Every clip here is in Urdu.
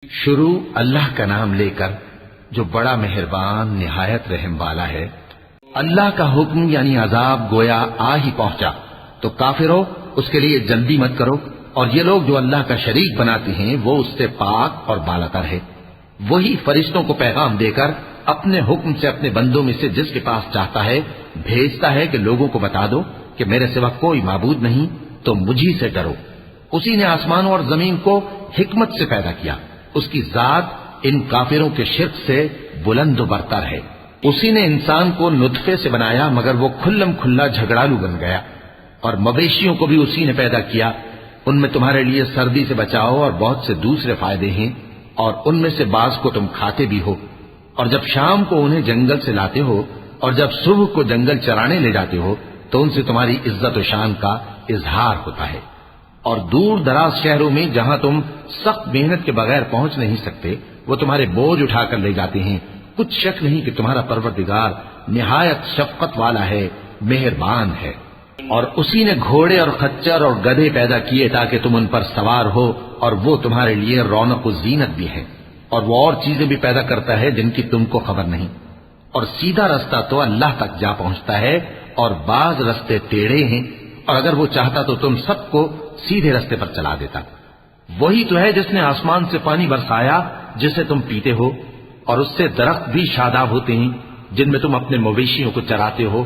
شروع اللہ کا نام لے کر جو بڑا مہربان نہایت رحم والا ہے۔ اللہ کا حکم یعنی عذاب گویا آ ہی پہنچا تو کافروں اس کے لیے جلدی مت کرو، اور یہ لوگ جو اللہ کا شریک بناتے ہیں وہ اس سے پاک اور بالاتر ہے۔ وہی فرشتوں کو پیغام دے کر اپنے حکم سے اپنے بندوں میں سے جس کے پاس چاہتا ہے بھیجتا ہے کہ لوگوں کو بتا دو کہ میرے سوا کوئی معبود نہیں تو مجھی سے ڈرو۔ اسی نے آسمانوں اور زمین کو حکمت سے پیدا کیا، اس کی ذات ان کافروں کے شرک سے بلند و برتر ہے۔ اسی نے انسان کو نطفے سے بنایا مگر وہ کھلم کھلا جھگڑالو بن گیا، اور مویشیوں کو بھی اسی نے پیدا کیا، ان میں تمہارے لیے سردی سے بچاؤ اور بہت سے دوسرے فائدے ہیں، اور ان میں سے بعض کو تم کھاتے بھی ہو، اور جب شام کو انہیں جنگل سے لاتے ہو اور جب صبح کو جنگل چرانے لے جاتے ہو تو ان سے تمہاری عزت و شان کا اظہار ہوتا ہے۔ اور دور دراز شہروں میں جہاں تم سخت محنت کے بغیر پہنچ نہیں سکتے وہ تمہارے بوجھ اٹھا کر لے جاتے ہیں۔ کچھ شک نہیں کہ تمہارا پروردگار نہایت شفقت والا ہے، مہربان ہے۔ اور اسی نے گھوڑے اور خچر اور گدھے پیدا کیے تاکہ تم ان پر سوار ہو، اور وہ تمہارے لیے رونق و زینت بھی ہے، اور وہ اور چیزیں بھی پیدا کرتا ہے جن کی تم کو خبر نہیں۔ اور سیدھا رستہ تو اللہ تک جا پہنچتا ہے، اور بعض رستے ٹیڑھے ہیں، اور اگر وہ چاہتا تو تم سب کو سیدھے رستے پر چلا دیتا۔ وہی تو ہے جس نے آسمان سے پانی برسایا جسے تم پیتے ہو، اور اس سے درخت بھی شاداب ہوتے ہیں جن میں تم اپنے مویشیوں کو چراتے ہو۔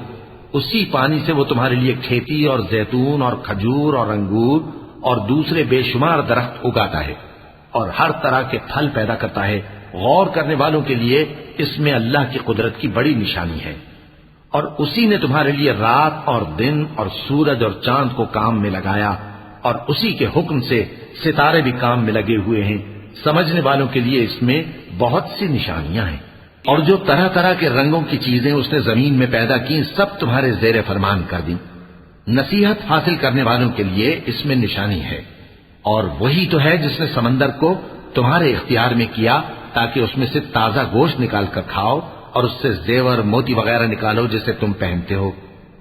اسی پانی سے وہ تمہارے لیے کھیتی اور زیتون اور کھجور اور انگور اور دوسرے بے شمار درخت اگاتا ہے، اور ہر طرح کے پھل پیدا کرتا ہے۔ غور کرنے والوں کے لیے اس میں اللہ کی قدرت کی بڑی نشانی ہے۔ اور اسی نے تمہارے لیے رات اور دن اور سورج اور چاند کو کام میں لگایا، اور اسی کے حکم سے ستارے بھی کام میں لگے ہوئے ہیں۔ سمجھنے والوں کے لیے اس میں بہت سی نشانیاں ہیں۔ اور جو طرح طرح کے رنگوں کی چیزیں اس نے زمین میں پیدا کی سب تمہارے زیر فرمان کر دی۔ نصیحت حاصل کرنے والوں کے لیے اس میں نشانی ہے۔ اور وہی تو ہے جس نے سمندر کو تمہارے اختیار میں کیا تاکہ اس میں سے تازہ گوشت نکال کر کھاؤ، اور اس سے زیور موتی وغیرہ نکالو جسے تم پہنتے ہو۔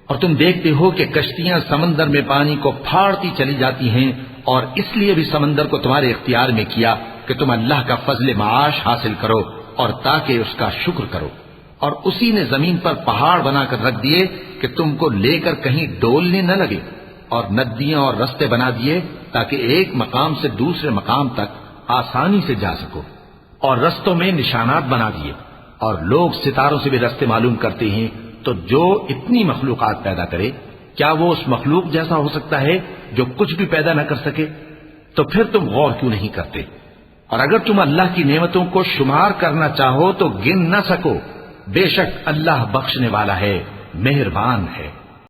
اور تم دیکھتے ہو کہ کشتیاں سمندر میں پانی کو پھاڑتی چلی جاتی ہیں، اور اس لیے بھی سمندر کو تمہارے اختیار میں کیا کہ تم اللہ کا فضل معاش حاصل کرو اور تاکہ اس کا شکر کرو۔ اور اسی نے زمین پر پہاڑ بنا کر رکھ دیے کہ تم کو لے کر کہیں ڈولنے نہ لگے، اور ندیاں اور رستے بنا دیے تاکہ ایک مقام سے دوسرے مقام تک آسانی سے جا سکو، اور رستوں میں نشانات بنا دیے۔ اور لوگ ستاروں سے بھی رستے معلوم کرتے ہیں، تو جو اتنی مخلوقات پیدا کرے کیا وہ اس مخلوق جیسا ہو سکتا ہے جو کچھ بھی پیدا نہ کر سکے؟ تو پھر تم غور کیوں نہیں کرتے؟ اور اگر تم اللہ کی نعمتوں کو شمار کرنا چاہو تو گن نہ سکو۔ بے شک اللہ بخشنے والا ہے، مہربان ہے۔